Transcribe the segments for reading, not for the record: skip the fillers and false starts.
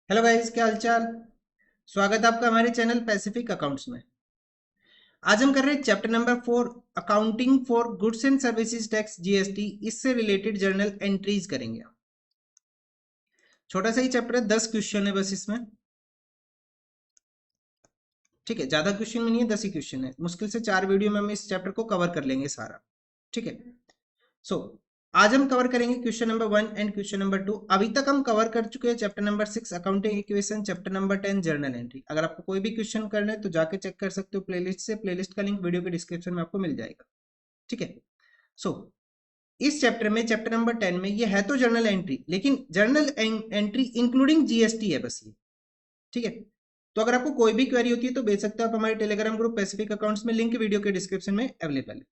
Hello guys, क्या हालचाल। स्वागत है आपका हमारे चैनल पैसिफिक अकाउंट्स में। आज हम कर रहे हैं chapter number 4, accounting for goods and services tax GST. इससे रिलेटेड जर्नल एंट्रीज करेंगे। छोटा सा ही चैप्टर है, 10 क्वेश्चन है बस इसमें। ठीक है, ज्यादा क्वेश्चन में नहीं है, 10 ही क्वेश्चन है। मुश्किल से 4 वीडियो में हम इस चैप्टर को कवर कर लेंगे सारा। ठीक है। सो आज हम कवर करेंगे question number 1 and question number 2। अभी तक हम कवर कर चुके हैं chapter number 6 accounting equation, chapter number 10 journal entry. अगर आपको कोई भी क्वेश्चन करना है तो जाके चेक कर सकते हो प्लेलिस्ट से। प्लेलिस्ट का लिंक वीडियो के डिस्क्रिप्शन में आपको मिल जाएगा। ठीक है। सो इस चैप्टर में, चैप्टर नंबर 10 में, ये है तो जर्नल एंट्री, लेकिन जर्नल एंट्री इंक्लूडिंग जीएसटी है बस ये। ठीक है। तो अगर आपको कोई भी क्वेरी होती है तो भेज सकते हो आप हमारे टेलीग्राम ग्रुप पैसिफिक अकाउंट्स में। लिंक वीडियो के डिस्क्रिप्शन में अवेलेबल है।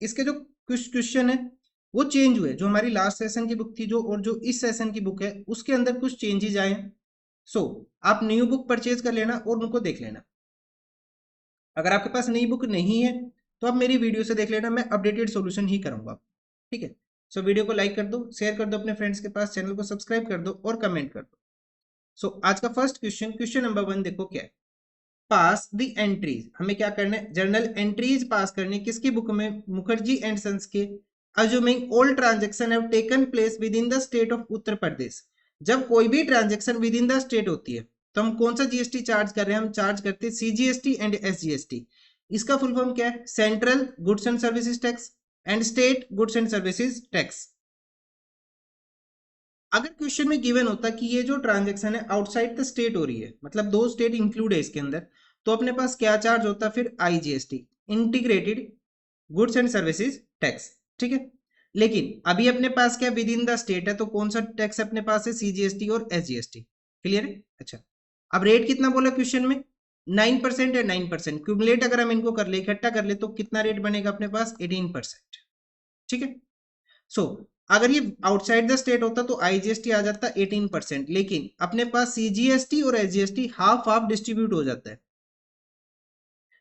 इसके जो कुछ क्वेश्चन है वो चेंज हुए। जो हमारी लास्ट सेशन की बुक थी जो, और जो इस सेशन की बुक है, उसके अंदर कुछ चेंजेस आए। सो आप न्यू बुक परचेज कर लेना और उनको देख लेना। अगर आपके पास नई बुक नहीं है तो आप मेरी वीडियो से देख लेना, मैं अपडेटेड सॉल्यूशन ही करूंगा। ठीक है। सो वीडियो को लाइक कर दो, शेयर कर दो अपने फ्रेंड्स के पास, चैनल को सब्सक्राइब कर दो और कमेंट कर दो। सो आज का फर्स्ट क्वेश्चन, क्वेश्चन नंबर 1 देखो क्या है। पास द एंट्रीज, हमें क्या करना है, जर्नल एंट्रीज पास करनी। किसकी बुक में? मुखर्जी एंड सन्स के। Assuming all transaction have taken place within the state of Uttar Pradesh. जब कोई भी transaction within the state होती है तो हम कौन सा जीएसटी चार्ज कर रहे हैं? हम चार्ज करते हैं सीजीएसटी एंड एसजीएसटी। इसका फुल फॉर्म क्या है? Central goods and services tax and state goods and services tax. अगर क्वेश्चन में गिवन होता कि ये जो ट्रांजेक्शन है आउटसाइड द स्टेट हो रही है, मतलब 2 स्टेट इंक्लूड है इसके अंदर, तो अपने पास क्या चार्ज होता? फिर IGST, integrated goods and services tax. ठीक है। लेकिन अभी अपने पास क्या विद इन द स्टेट है, तो कौन सा टैक्स अपने पास है? सीजीएसटी और एसजीएसटी। क्लियर है? अच्छा, अब रेट कितना बोला क्वेश्चन में? 9% या 9%। क्यूमुलेट अगर हम इनको कर ले, इकट्ठा कर ले, तो कितना रेट बनेगा अपने पास? 18%। ठीक है। सो अगर ये आउटसाइड द स्टेट होता तो आईजीएसटी आ जाता 18%, लेकिन अपने पास सीजीएसटी और एसजीएसटी हाफ हाफ डिस्ट्रीब्यूट हो जाता है।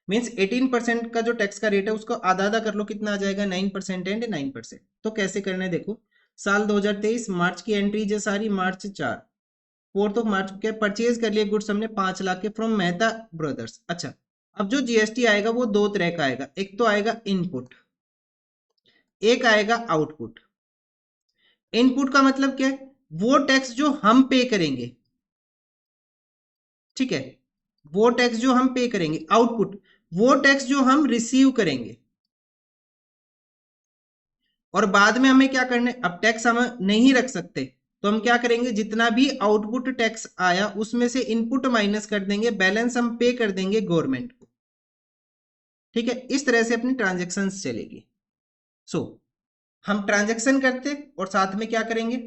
मीन्स 18% का जो टैक्स का रेट है उसको आधा आधा कर लो, कितना आ जाएगा? 9% एंड 9%। तो कैसे करना है देखो। साल 2023 मार्च की एंट्री जो सारी, मार्च 4, 4 मार्च के परचेज कर लिए गुड्स हमने 5 लाख के फ्रॉम मेहता ब्रदर्स। अच्छा, अब जो जीएसटी आएगा वो दो तरह का आएगा। एक तो आएगा इनपुट, एक आएगा आउटपुट। इनपुट का मतलब क्या है? वो टैक्स जो हम पे करेंगे। ठीक है, वो टैक्स जो हम पे करेंगे। आउटपुट, वो टैक्स जो हम रिसीव करेंगे। और बाद में हमें क्या करना है? अब टैक्स हम नहीं रख सकते तो हम क्या करेंगे? जितना भी आउटपुट टैक्स आया उसमें से इनपुट माइनस कर देंगे, बैलेंस हम पे कर देंगे गवर्नमेंट को। ठीक है, इस तरह से अपनी ट्रांजेक्शन चलेगी। सो हम ट्रांजेक्शन करते और साथ में क्या करेंगे?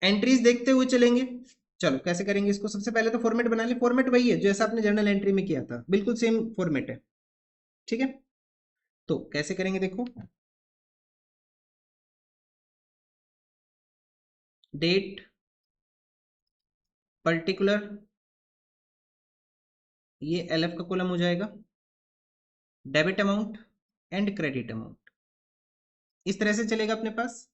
एंट्रीज देखते हुए चलेंगे। चलो कैसे करेंगे इसको। सबसे पहले तो फॉर्मेट बना ले। फॉर्मेट वही है जैसा आपने जर्नल एंट्री में किया था, बिल्कुल सेम फॉर्मेट है। ठीक है। तो कैसे करेंगे देखो। डेट पर्टिकुलर, ये एलएफ का कॉलम हो जाएगा। Debit amount and credit amount, इस तरह से चलेगा अपने पास।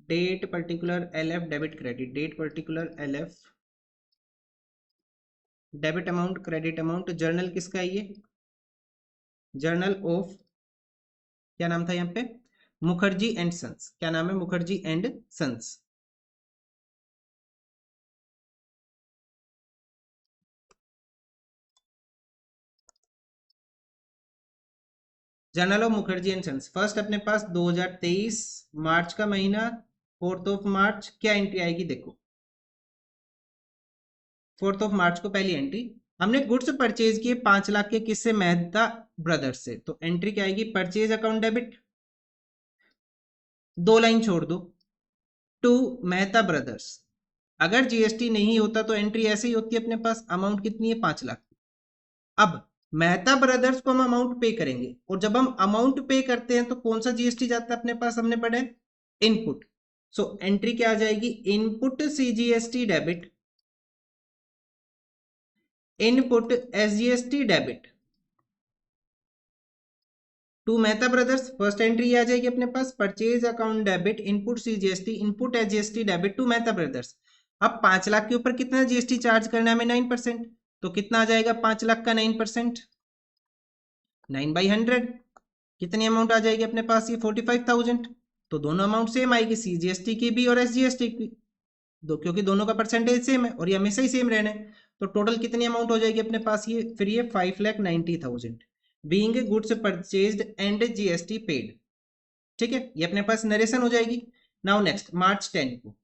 Date particular LF debit credit, date particular LF debit amount credit amount. Journal किसका है ये? जर्नल ऑफ, क्या नाम था यहाँ पे? Mukherjee and sons. क्या नाम है? Mukherjee and sons. Journal of Mukherjee and sons. First अपने पास 2023 मार्च का महीना, 4 मार्च। क्या एंट्री आएगी देखो। 4 मार्च को पहली एंट्री, हमने गुड्स परचेज किए 5 लाख के, किससे? मेहता ब्रदर्स से। तो एंट्री क्या आएगी? परचेज अकाउंट डेबिट, 2 लाइन छोड़ दो, टू मेहता ब्रदर्स। अगर जीएसटी नहीं होता तो एंट्री ऐसे ही होती है अपने पास। अमाउंट कितनी है? 5 लाख। अब मेहता ब्रदर्स को हम अमाउंट पे करेंगे, और जब हम अमाउंट पे करते हैं तो कौन सा जीएसटी जाता है अपने पास? हमने पढ़े इनपुट। सो एंट्री क्या आ जाएगी? Input CGST debit, input SGST debit. To Mehta brothers, first entry आ जाएगी अपने पास purchase account debit input CGST input SGST debit to Mehta brothers. अब 5 लाख के ऊपर कितना जीएसटी चार्ज करना है हमें 9%, तो कितना आ जाएगा 5 लाख का 9%, 9/100 कितनी अमाउंट आ जाएगी अपने पास ये 45,000। तो दोनों अमाउंट सेम आएगी, सीजीएसटी की भी और एसजीएसटी की, क्योंकि दोनों का परसेंटेज सेम है और ये हमेशा ही सेम रहना है। तो टोटल कितनी अमाउंट हो जाएगी अपने पास ये, फिर ये 5,90,000 being goods purchased and GST paid. ठीक है, ये अपने पास नरेशन हो जाएगी। नाउ नेक्स्ट मार्च 10 को,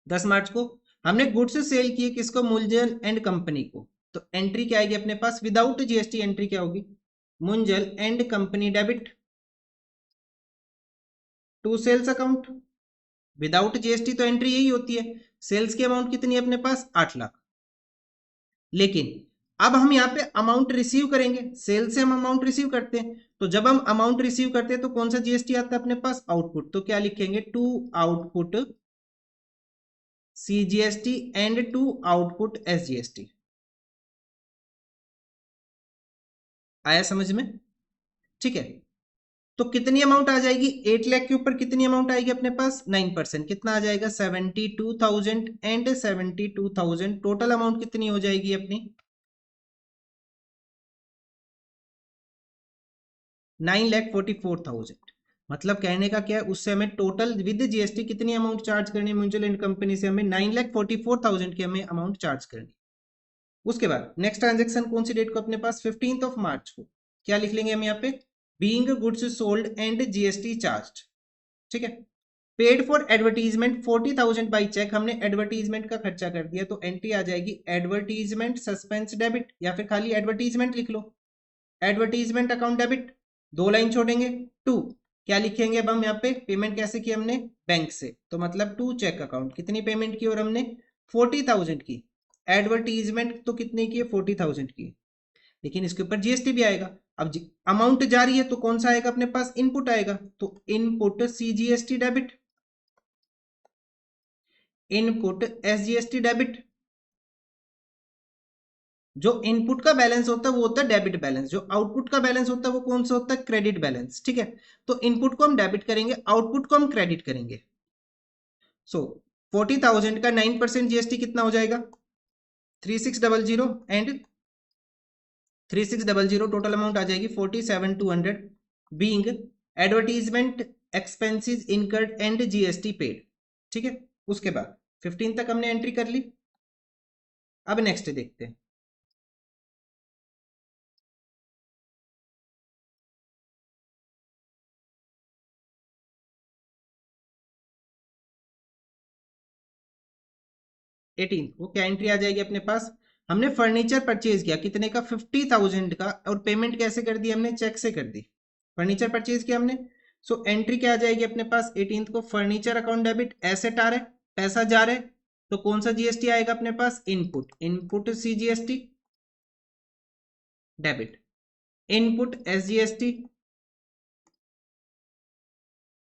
10 मार्च को हमने गुड्स सेल किए किसको, मुंजल एंड कंपनी को। तो एंट्री क्या आएगी अपने पास विदाउट जीएसटी, एंट्री क्या होगी, Munjal and company debit to sales account. Without GST तो एंट्री यही होती है। सेल्स की अमाउंट कितनी है अपने पास 8 लाख, लेकिन अब हम यहाँ पे अमाउंट रिसीव करेंगे, सेल से हम अमाउंट रिसीव करते हैं। तो जब हम अमाउंट रिसीव करते हैं तो कौन सा जीएसटी आता है अपने पास, आउटपुट। तो क्या लिखेंगे, to output CGST and to output SGST. आया समझ में? ठीक है, तो कितनी अमाउंट आ जाएगी, 8 लाख के ऊपर कितनी अमाउंट आएगी अपने पास 9%, कितना आ जाएगा 72,000 एंड 72,000। टोटल अमाउंट कितनी हो जाएगी अपनी 9,44,000। मतलब कहने का क्या है, उससे हमें टोटल विद जीएसटी कितनी अमाउंट चार्ज करनी है, म्यूचुअल एंड कंपनी से हमें 9,44,000 की हमें अमाउंट चार्ज करनी। उसके बाद नेक्स्ट ट्रांजेक्शन कौन सी डेट को अपने पास 15 ऑफ मार्च को, क्या लिख लेंगे हम यहाँ पे, being goods sold and GST charge. ठीक है, paid for advertisement 40,000 by cheque, हमने एडवर्टीजमेंट का खर्चा कर दिया, तो एंट्री आ जाएगी एडवर्टीजमेंट सस्पेंस डेबिट, या फिर खाली एडवर्टीजमेंट लिख लो, एडवर्टीजमेंट अकाउंट डेबिट, 2 लाइन छोड़ेंगे। टू क्या लिखेंगे अब हम यहाँ पे, पेमेंट कैसे की हमने, बैंक से, तो मतलब टू चेक अकाउंट, कितनी पेमेंट की और हमने 40,000 की, एडवर्टीजमेंट तो कितने की है 40,000 की, लेकिन इसके ऊपर जीएसटी भी आएगा। अब अमाउंट जा रही है तो कौन सा आएगा अपने पास, इनपुट आएगा, तो input CGST debit, input SGST debit. जो इनपुट का बैलेंस होता है वो होता है डेबिट बैलेंस, जो आउटपुट का बैलेंस होता है वो कौन सा होता है, क्रेडिट बैलेंस। ठीक है, तो इनपुट को हम डेबिट करेंगे, आउटपुट को हम क्रेडिट करेंगे। सो 40,000 का 9% जीएसटी कितना हो जाएगा 3600 एंड 3600, टोटल अमाउंट आ जाएगी 47,200 being advertisement expenses incurred and GST paid. ठीक है, उसके बाद 15 तक हमने एंट्री कर ली। अब नेक्स्ट देखते हैं, एटीन वो क्या एंट्री आ जाएगी अपने पास, हमने फर्नीचर परचेज किया कितने का 50,000 का, और पेमेंट कैसे कर दी हमने, चेक से कर दी, फर्नीचर परचेज किया हमने। सो एंट्री क्या आ जाएगी अपने पास 18 को, फर्नीचर अकाउंट डेबिट, एसेट आ रहा है, पैसा जा रहा है, तो कौन सा जीएसटी आएगा अपने पास, input, input CGST debit, input SGST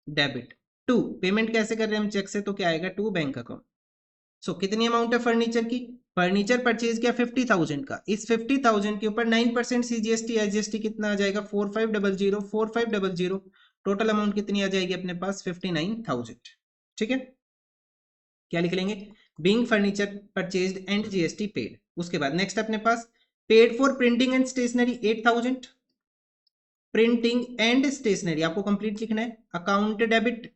debit, to payment कैसे कर रहे हैं हम, चेक से, तो क्या आएगा टू बैंक अकाउंट। सो कितनी अमाउंट है फर्नीचर की, फर्नीचर परचेज किया 50,000 का, इस 50,000 के ऊपर 9% सीजीएसटी एसजीएसटी कितना आ जाएगा 4500, 4500, टोटल अमाउंट कितनी आ जाएगी अपने पास 59,000। ठीक है, क्या लिख लेंगे, being furniture purchased and GST paid. उसके बाद नेक्स्ट अपने पास paid for printing and stationery 8,000, printing and stationery आपको कंप्लीट लिखना है, account debit,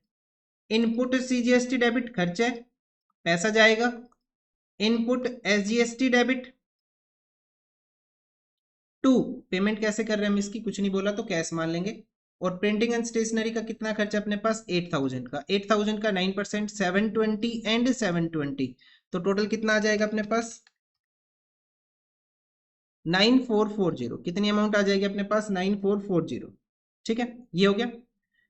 input CGST debit खर्चा है, पैसा जाएगा, input SGST debit, to payment कैसे कर रहे हैं हम इसकी, कुछ नहीं बोला तो कैश मान लेंगे, और प्रिंटिंग एंड स्टेशनरी का कितना खर्चा अपने पास 8,000 का, 8,000 का 9% 720 एंड 720, तो टोटल कितना आ जाएगा अपने पास 9440, कितनी अमाउंट आ जाएगी अपने पास 9440। ठीक है, ये हो गया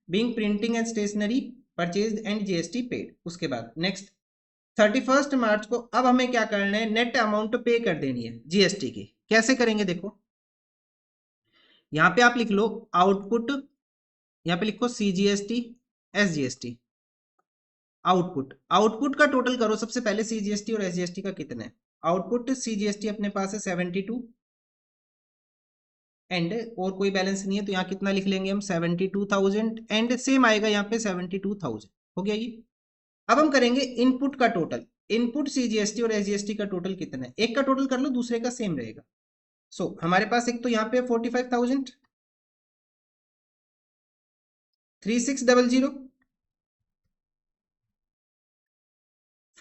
being printing and stationery purchase and GST paid. उसके बाद नेक्स्ट 31 मार्च को अब हमें क्या करना है, नेट अमाउंट पे कर देनी है जीएसटी की। कैसे करेंगे देखो, यहां पे आप लिख लो आउटपुट, यहां पे लिखो सीजीएसटी एसजीएसटी, आउटपुट, आउटपुट का टोटल करो सबसे पहले, सीजीएसटी और एसजीएसटी का कितना है, आउटपुट सीजीएसटी अपने पास है 72 एंड और कोई बैलेंस नहीं है, तो यहाँ कितना लिख लेंगे हम 72,000 एंड सेम आएगा यहाँ पे 72,000। हो गया ये। अब हम करेंगे इनपुट का टोटल। इनपुट सीजीएसटी और एसजीएसटी का टोटल कितना है, एक का टोटल कर लो, दूसरे का सेम रहेगा। सो हमारे पास एक तो यहाँ पे 45,000, 3600,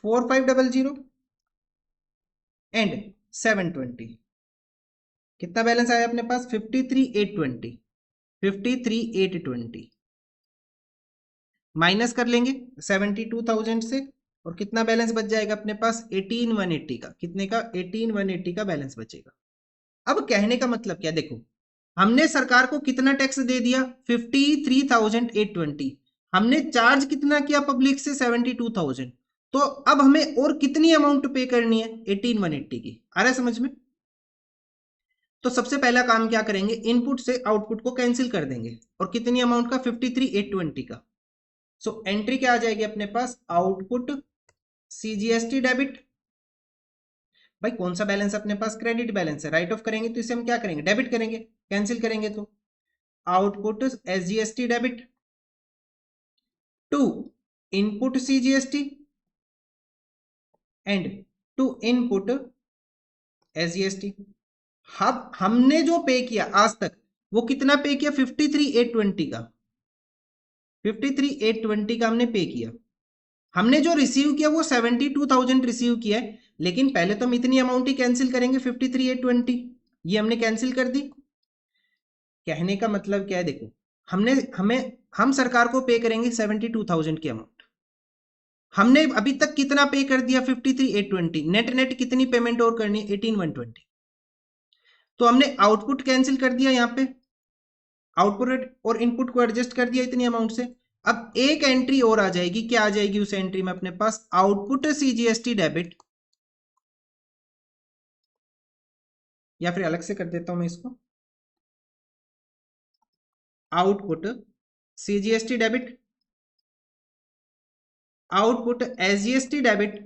4500 एंड 720। कितना बैलेंस आया अपने पास 53,820। 53,820 माइनस कर लेंगे 72,000 से, और कितना बैलेंस बच जाएगा अपने पास 18,180 का। कितने का 18,180 का बैलेंस बचेगा। अब कहने का मतलब क्या, देखो हमने सरकार को कितना टैक्स दे दिया 53,820, हमने चार्ज कितना किया पब्लिक से 72,000, तो अब हमें और कितनी अमाउंट पे करनी है 18,180 की। आ रहा है समझ में। तो सबसे पहला काम क्या करेंगे, इनपुट से आउटपुट को कैंसिल कर देंगे, और कितनी अमाउंट का 53,820 का। सो एंट्री क्या आ जाएगी अपने पास, आउटपुट सीजीएसटी डेबिट। भाई कौन सा बैलेंस अपने पास, क्रेडिट बैलेंस है, राइट ऑफ करेंगे तो इसे हम क्या करेंगे, डेबिट करेंगे, कैंसिल करेंगे तो output SGST debit to input CGST and to input SGST. हमने जो पे किया आज तक वो कितना पे किया 53,820 का। 53,820 का हमने पे किया। हमने जो रिसीव किया वो 72,000 रिसीव किया है, लेकिन पहले तो हम इतनी अमाउंट ही कैंसिल करेंगे 53,820, ये हमने कैंसिल कर दी। कहने का मतलब क्या है, देखो हम सरकार को पे करेंगे 72,000 की अमाउंट। हमने अभी तक कितना पे कर दिया 53,820, नेट कितनी पेमेंट और करनी है 18,120। तो हमने आउटपुट कैंसिल कर दिया, यहाँ पे आउटपुट और इनपुट को एडजस्ट कर दिया इतनी अमाउंट से। अब एक एंट्री और आ जाएगी, क्या आ जाएगी उस एंट्री में अपने पास, आउटपुट सीजीएसटी डेबिट, या फिर अलग से कर देता हूं मैं इसको, output CGST debit, output SGST debit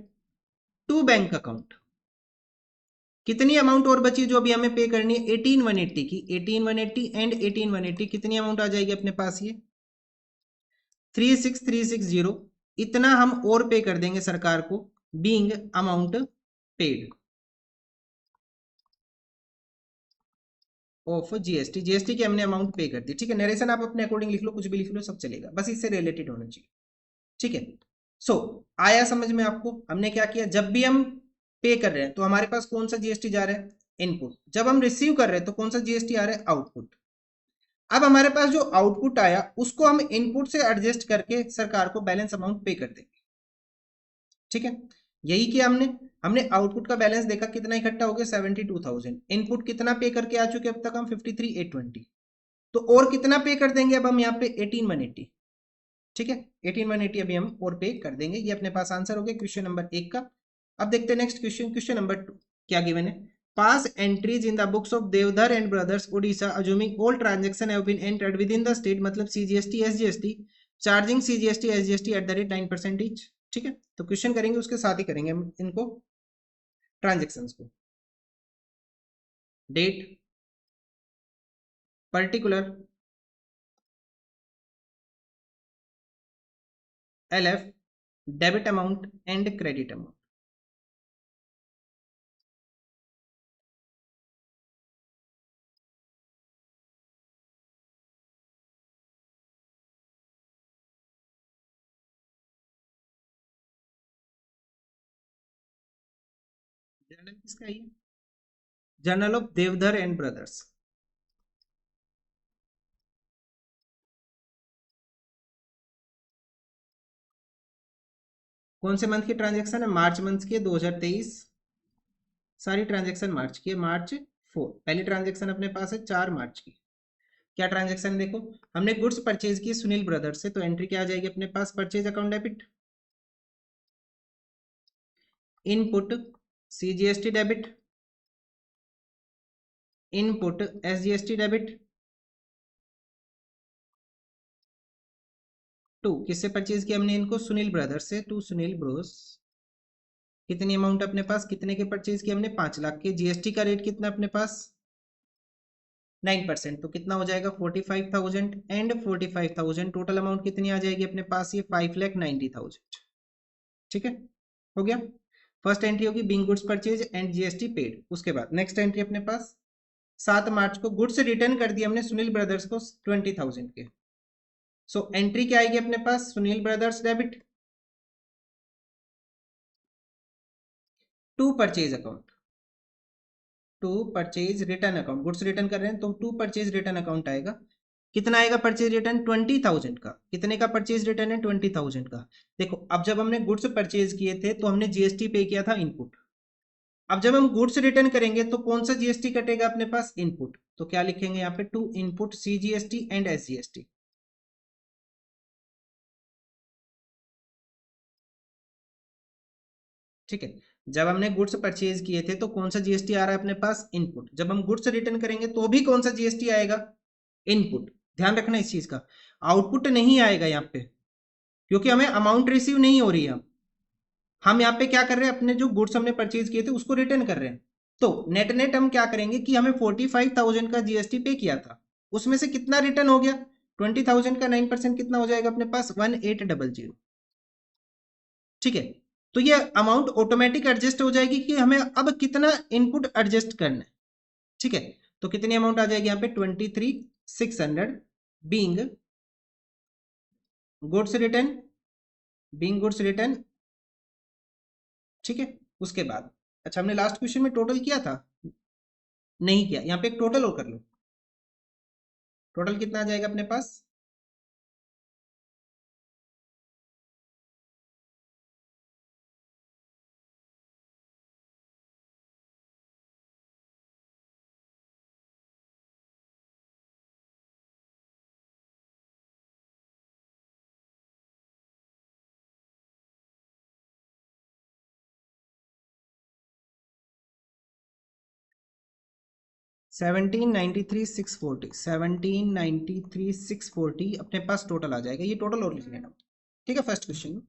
to bank account. कितनी अमाउंट और बची जो अभी हमें पे करनी है 18,180 की। 18,180 एंड 18,180 कितनी अमाउंट आ जाएगी अपने पास, ये 36,360। इतना हम और पे कर देंगे सरकार को, being amount paid of GST. GST की हमने अमाउंट पे कर दी, ठीक है। नरेशन आप अपने अकॉर्डिंग लिख लो, कुछ भी लिख लो, सब चलेगा, बस इससे रिलेटेड होना चाहिए, ठीक है। सो आया समझ में आपको, हमने क्या किया, जब भी हम पे कर रहे हैं तो हमारे पास कौन सा जीएसटी जा रहा है, इनपुट। जब हम रिसीव कर रहे हैं तो कौन सा जीएसटी आ रहा है, आउटपुट। अब हमारे पास जो आउटपुट आया उसको हम इनपुट से एडजस्ट करके सरकार को बैलेंस अमाउंट पे कर देंगे, ठीक है। यही किया हमने। हमने आउटपुट का बैलेंस देखा कितना इकट्ठा हो गया 72,000। इनपुट कितना पे करके आ चुके अब तक हम 53,820। तो और कितना पे कर देंगे अब हम यहाँ पे 18,180, ठीक है। 18,180 अभी हम और पे कर देंगे। ये अपने पास आंसर हो गया क्वेश्चन नंबर 1 का। अब देखते हैं नेक्स्ट क्वेश्चन, क्वेश्चन नंबर 2 क्या गिवन है। Pass entries in the books of Deodhar and brothers Odisha assuming all transaction have been entered within the state, मतलब CGST SGST, charging CGST SGST at the rate 9% each, ठीक है। तो question करेंगे उसके साथ ही करेंगे हम इनको ट्रांजेक्शन्स को। Date, particular, LF, debit amount and credit amount. Journal किसका है, journal of Deodhar and brothers. कौन से मंथ की ट्रांजैक्शन है, मार्च मंथ की 2023। सारी ट्रांजैक्शन मार्च की है, मार्च 4। पहली ट्रांजैक्शन अपने पास है 4 मार्च की। क्या ट्रांजैक्शन देखो, हमने गुड्स परचेज की सुनील ब्रदर्स से, तो एंट्री क्या आ जाएगी अपने पास, purchase account debit, input CGST debit, input SGST debit to, किससे परचेज किया हमने इनको, सुनील ब्रदर्स से, टू सुनील ब्रोस। कितनी अमाउंट अपने पास, कितने के परचेज किया हमने, 5 लाख के। जीएसटी का रेट कितना अपने पास 9%, तो कितना हो जाएगा 45,000 एंड 45,000, टोटल अमाउंट कितनी आ जाएगी अपने पास, ये 5,90,000। ठीक है, हो गया। फर्स्ट एंट्री होगी being goods purchase and GST paid. उसके बाद नेक्स्ट एंट्री अपने पास 7 मार्च को गुड्स रिटर्न कर दिया हमने सुनील ब्रदर्स को 20,000 के। सो एंट्री क्या आएगी अपने पास, Sunil brothers debit to purchase account, to purchase return account, goods return कर रहे हैं तो टू परचेज रिटर्न अकाउंट आएगा। कितना आएगा परचेज रिटर्न, 20,000 का। कितने का परचेज रिटर्न है, 20,000 का। देखो अब जब हमने गुड्स परचेज किए थे तो हमने जीएसटी पे किया था इनपुट। अब जब हम गुड्स रिटर्न करेंगे तो कौन सा जीएसटी कटेगा अपने पास, इनपुट। तो क्या लिखेंगे यहाँ पे, to input CGST and SGST. ठीक है, जब हमने गुड्स परचेज किए थे तो कौन सा जीएसटी आ रहा है अपने पास, इनपुट। जब हम गुड्स रिटर्न करेंगे तो भी कौन सा जीएसटी आएगा, इनपुट। ध्यान रखना इस चीज का, आउटपुट नहीं आएगा यहाँ पे, क्योंकि हमें अमाउंट रिसीव नहीं हो रही है। हम यहाँ पे क्या कर रहे हैं, अपने जो गुड्स हमने परचेज किए थे उसको रिटर्न कर रहे हैं। तो नेट नेट हम क्या करेंगे कि हमें 45,000 का जीएसटी पे किया था, उसमें से कितना रिटर्न हो गया, 20,000 का 9% कितना हो जाएगा अपने पास, 1800। ठीक है, तो ये अमाउंट ऑटोमेटिक एडजस्ट हो जाएगी कि हमें अब कितना इनपुट एडजस्ट करना है। ठीक है, तो कितनी अमाउंट आ जाएगी यहाँ पे, 23,600 being goods return, being goods return. ठीक है, उसके बाद अच्छा हमने लास्ट क्वेश्चन में टोटल किया था, नहीं किया, यहाँ पे एक टोटल और कर लो। टोटल कितना आ जाएगा अपने पास, 1793,640, 1793,640 अपने पास टोटल आ जाएगा। ये टोटल और लिख लेना। ठीक है, फर्स्ट क्वेश्चन में।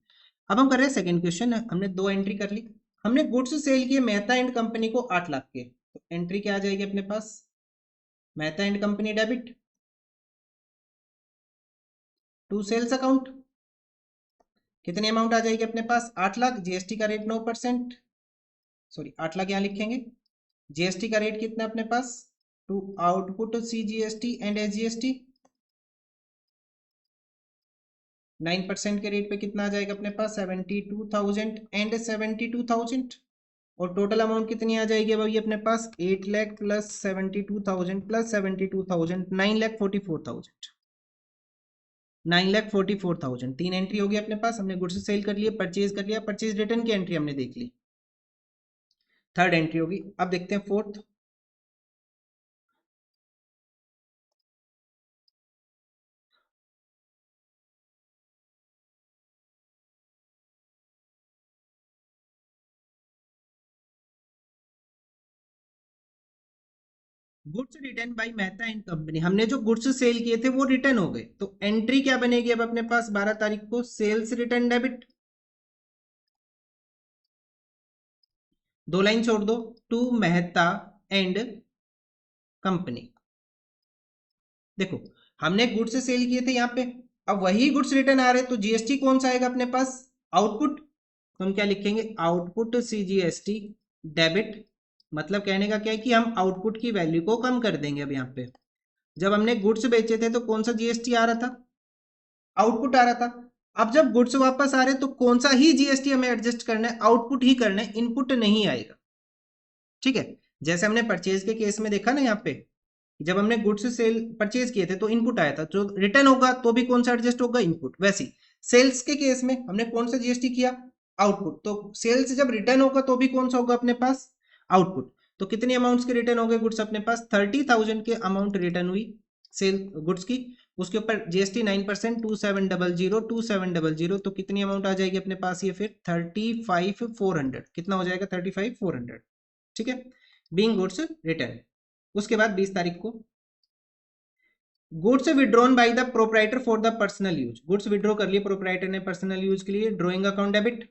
अब हम कर रहे हैं सेकंड क्वेश्चन। हमने दो एंट्री कर ली। हमने गुड्स सेल किए मेहता एंड कंपनी को 8 लाख के, तो एंट्री क्या आ जाएगी अपने पास, Mehta and company debit to sales account. कितनी अमाउंट आ जाएगी अपने पास, 8 लाख, जीएसटी का रेट 9%, सॉरी 8 लाख यहाँ लिखेंगे, जीएसटी का रेट कितना अपने पास, to output CGST and SGST 9% के रेट पे कितना आ जाएगा अपने पास, 72,000 एंड 72,000। और टोटल अमाउंट कितनी आ जाएगी अब ये अपने पास, 8 लाख प्लस 72,000 प्लस 72,000, 9,44,000, 9,44,000। तीन एंट्री हो गई अपने पास। हमने गुड्स सेल कर लिए, परचेज कर लिया, परचेज रिटर्न की एंट्री हमने देख ली। थर्ड एंट्री होगी। अब देखते हैं fourth. Goods return by Mehta and company, हमने जो गुड्स सेल किए थे वो रिटर्न हो गए, तो एंट्री क्या बनेगी अब अपने पास 12 तारीख को, सेल्स रिटर्न डेबिट, दो लाइन छोड़ दो, टू मेहता एंड कंपनी। देखो हमने गुड्स सेल किए थे यहाँ पे, अब वही गुड्स रिटर्न आ रहे, तो जीएसटी कौन सा आएगा अपने पास, आउटपुट। तो हम क्या लिखेंगे, आउटपुट सीजीएसटी डेबिट। मतलब कहने का क्या है कि हम आउटपुट की वैल्यू को कम कर देंगे। अब यहाँ पे जब हमने गुड्स बेचे थे तो कौन सा जीएसटी आ रहा था, आउटपुट आ रहा था। अब जब गुड्स वापस आ रहे तो कौन सा ही जीएसटी हमें एडजस्ट करना है, आउटपुट ही करना है, इनपुट नहीं आएगा। ठीक है, जैसे हमने परचेज के केस में देखा ना, यहाँ पे जब हमने गुड्स सेल परचेज किए थे तो इनपुट आया था, जो रिटर्न होगा तो भी कौन सा एडजस्ट होगा, इनपुट। वैसे ही सेल्स के केस में हमने कौन सा जीएसटी किया, आउटपुट। तो सेल्स जब रिटर्न होगा तो भी कौन सा होगा अपने पास, आउटपुट। तो कितनी अमाउंट्स के रिटर्न हो गए गुड्स अपने पास, 30,000 के अमाउंट रिटर्न हुई सेल गुड्स की। उसके ऊपर जीएसटी 9%, 2700, तो कितनी अमाउंट आ जाएगी अपने पास, ये फिर 35,400। कितना हो जाएगा, 35,400। ठीक है, बीइंग गुड्स रिटर्न। उसके बाद 20 तारीख को goods withdrawn by the proprietor for the personal use, goods withdraw कर लिए प्रोप्राइटर ने पर्सनल यूज के लिए, drawing account debit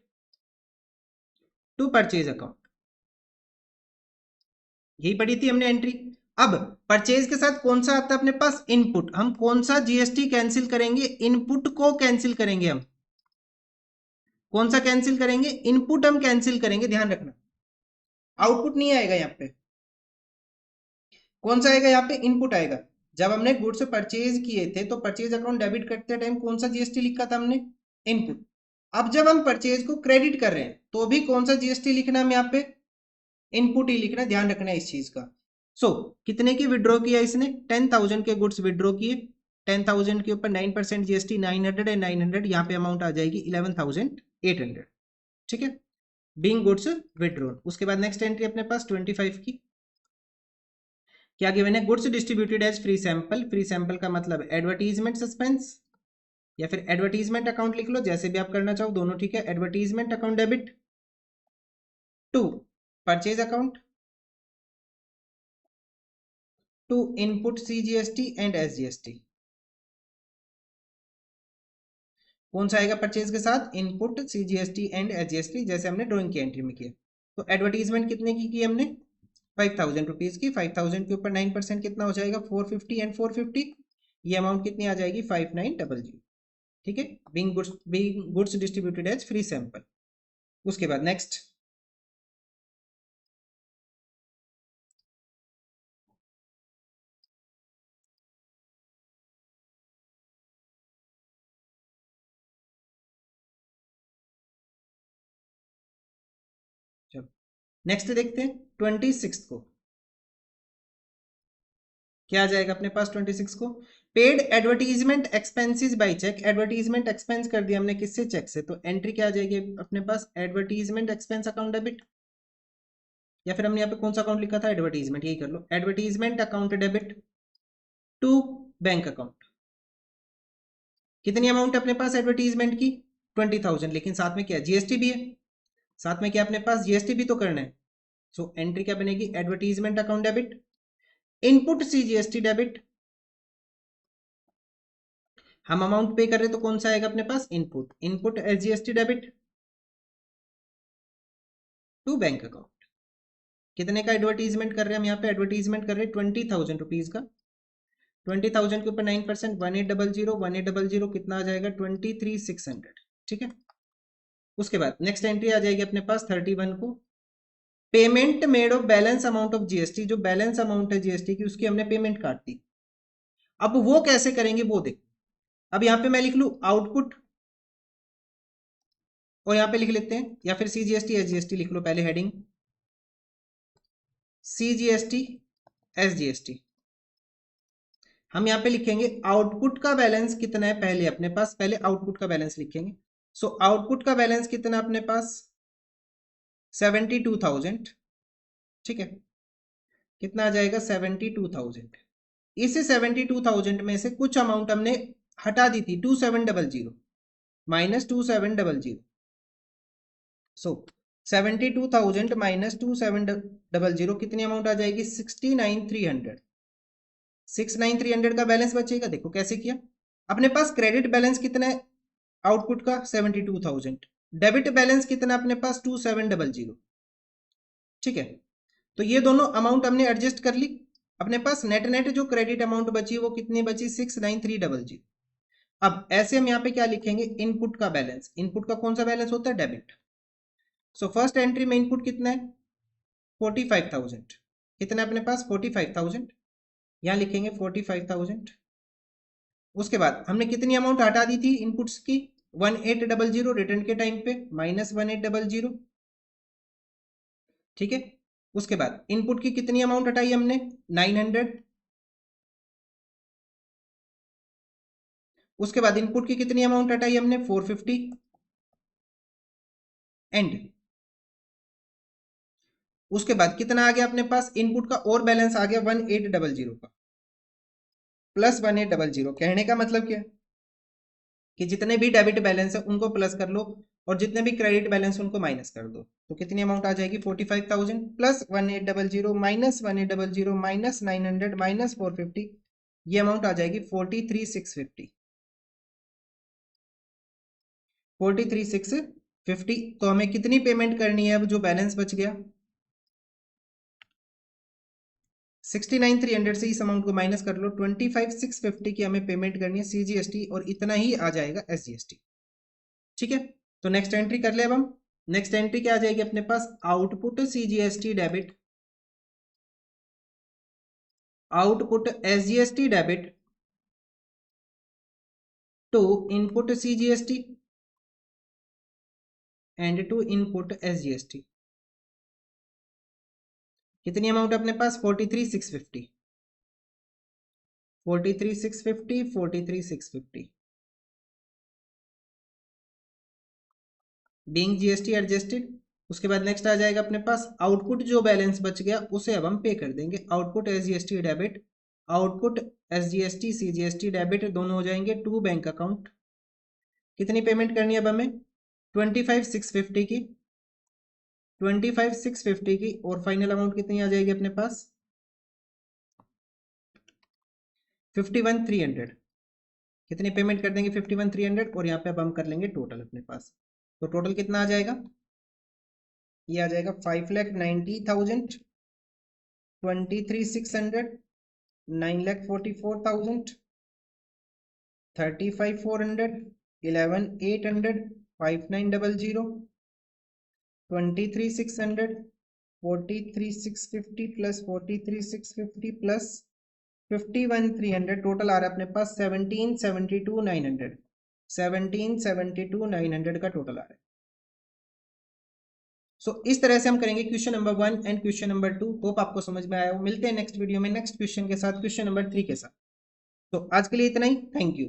to purchase account. यही पढ़ी थी हमने एंट्री। अब परचेज के साथ कौन सा आता है अपने पास, इनपुट। हम कौन सा जीएसटी कैंसिल करेंगे, इनपुट को कैंसिल करेंगे। हम कौन सा कैंसिल करेंगे, इनपुट हम कैंसिल करेंगे, ध्यान रखना। आउटपुट नहीं आएगा यहाँ पे, कौन सा आएगा यहाँ पे, इनपुट आएगा। जब हमने गुड्स परचेज किए थे तो परचेज अकाउंट डेबिट करते टाइम कौन सा जीएसटी लिखा था हमने, इनपुट। अब जब हम परचेज को क्रेडिट कर रहे हैं तो भी कौन सा जीएसटी लिखना है यहाँ पे, इनपुट ही लिखना है, ध्यान रखना है इस चीज का। कितने की विड्रॉ किया इसने, 10,000 के गुड्स विड्रॉ किए। 10,000 के ऊपर 9% जीएसटी, 900 एंड 900, यहाँ पे अमाउंट आ जाएगी 11,800। ठीक है, बीइंग गुड्स विड्रॉन। उसके बाद नेक्स्ट एंट्री अपने पास 25 की, क्या गिवन है, goods distributed as free sample. Free sample का मतलब एडवर्टीजमेंट सस्पेंस या फिर एडवर्टीजमेंट अकाउंट लिख लो, जैसे भी आप करना चाहो, दोनों ठीक है। Advertisement account debit to purchase account to input CGST and SGST. कौन सा आएगा परचेज के साथ, इनपुट सीजीएसटी एंड एसजीएसटी, जैसे हमने ड्राइंग की एंट्री में किया। तो एडवर्टीजमेंट कितने की हमने, 5,000 रुपीज की। 5,000 के ऊपर 9% कितना हो जाएगा, 450 एंड 450, ये अमाउंट कितनी आ जाएगी, 5900। ठीक है, being goods distributed as free sample. उसके बाद नेक्स्ट, चलो नेक्स्ट देखते हैं 26 को क्या आ जाएगा अपने पास। 26 को paid advertisement expenses by cheque. Advertisement expense कर दिया हमने किससे, चेक से। तो एंट्री क्या आ जाएगी अपने पास, एडवर्टीजमेंट एक्सपेंस अकाउंट डेबिट, या फिर हमने यहाँ पे कौन सा अकाउंट लिखा था, एडवर्टीजमेंट, यही कर लो, advertisement account debit to bank account. कितनी अमाउंट है अपने पास एडवर्टीजमेंट की, 20,000, लेकिन साथ में क्या जीएसटी भी है, साथ में क्या अपने पास जीएसटी भी तो करना है। एंट्री क्या बनेगी, advertisement account debit input C GST debit. हम अमाउंट पे कर रहे तो कौन सा आएगा अपने पास, input, input SGST debit to bank account. कितने का एडवर्टीजमेंट कर रहे हैं हम यहाँ पे, एडवर्टीजमेंट कर रहे हैं 20,000 रुपीज का। 20,000 के ऊपर 9%, 1800, 1800 कितना आ जाएगा, 23,600। ठीक है, उसके बाद नेक्स्ट एंट्री आ जाएगी अपने पास 31 को, payment made of balance amount of GST. जो बैलेंस अमाउंट है जीएसटी की उसकी हमने पेमेंट काट दी। अब वो कैसे करेंगे वो देख। अब यहाँ पे मैं लिख लू आउटपुट और यहाँ पे लिख लेते हैं, या फिर सीजीएसटी एसजीएसटी लिख लो पहले हेडिंग, सीजीएसटी एसजीएसटी। हम यहाँ पे लिखेंगे आउटपुट का बैलेंस कितना है पहले अपने पास, पहले आउटपुट का बैलेंस लिखेंगे। आउटपुट का बैलेंस कितना अपने पास, 72,000। ठीक है, कितना आ जाएगा, 72,000। इस 72,000 में से कुछ अमाउंट हमने हटा दी थी, 2700 माइनस 2700। 72,000 माइनस 2700 कितनी अमाउंट आ जाएगी, 69,300। 69,300 का बैलेंस बचेगा। देखो कैसे किया, अपने पास क्रेडिट बैलेंस कितना है आउटपुट का, 72,000। डेबिट बैलेंस कितना अपने पास, 2700। ठीक है, तो ये दोनों अमाउंट हमने एडजस्ट कर ली। अपने पास नेट नेट जो क्रेडिट अमाउंट बची वो कितनी बची, 69,300। अब ऐसे हम यहाँ पे क्या लिखेंगे, इनपुट का बैलेंस। इनपुट का कौन सा बैलेंस होता है, डेबिट। फर्स्ट एंट्री में इनपुट कितना है, 45,000। कितना है अपने पास, 45,000, यहाँ लिखेंगे 45,000। उसके बाद हमने कितनी अमाउंट हटा दी थी इनपुट्स की, 1800 रिटर्न के टाइम पे, माइनस 1800। ठीक है, उसके बाद इनपुट की कितनी अमाउंट हटाई हमने, 900। उसके बाद इनपुट की कितनी अमाउंट हटाई हमने, 450। एंड उसके बाद कितना आ गया अपने पास इनपुट का और बैलेंस आ गया 1800 का, प्लस 1800। कहने का मतलब क्या है कि जितने भी डेबिट बैलेंस है उनको प्लस कर लो और जितने भी क्रेडिट बैलेंस उनको माइनस कर दो। तो कितनी अमाउंट आ जाएगी, 45,000 प्लस 1800 माइनस 1800 माइनस 900 माइनस 450, ये अमाउंट आ जाएगी 43,650। 43,650। तो हमें कितनी पेमेंट करनी है अब जो बैलेंस बच गया, 69,300 से इस अमाउंट को माइनस कर लो, 25,650 की हमें पेमेंट करनी है CGST और इतना ही आ जाएगा SGST। ठीक है, तो नेक्स्ट एंट्री कर ले अब हम। नेक्स्ट एंट्री क्या आ जाएगी अपने पास, output CGST debit, output SGST debit to input CGST and to input SGST। कितनी अमाउंट अपने पास, 43,650, 43,650, 43,650 बीइंग GST एडजस्टेड। उसके बाद नेक्स्ट आ जाएगा अपने पास आउटपुट, जो बैलेंस बच गया उसे अब हम पे कर देंगे, output SGST debit, output SGST CGST debit दोनों हो जाएंगे टू बैंक अकाउंट। कितनी पेमेंट करनी है अब हमें, 25,650 की, 25,650 की, और फाइनल अमाउंट कितनी आ जाएगी अपने पास, 51,300। कितनी पेमेंट कर देंगे, 51,300, और यहाँ पे अब हम कर लेंगे टोटल अपने पास। तो टोटल कितना आ जाएगा, ये आ जाएगा 5,90,000, 23,600, 9,44,000, 35,400, 11,800, 5,900, 23,600, 43,650 प्लस 43,650 प्लस 51,300, टोटल आ रहा है अपने पास 17,72,900, 17,72,900 का टोटल आ रहा है। सो इस तरह से हम करेंगे question number 1 and question number 2। Hope आपको समझ में आया हो। मिलते हैं नेक्स्ट वीडियो में नेक्स्ट क्वेश्चन के साथ, क्वेश्चन नंबर 3 के साथ। तो आज के लिए इतना ही, थैंक यू।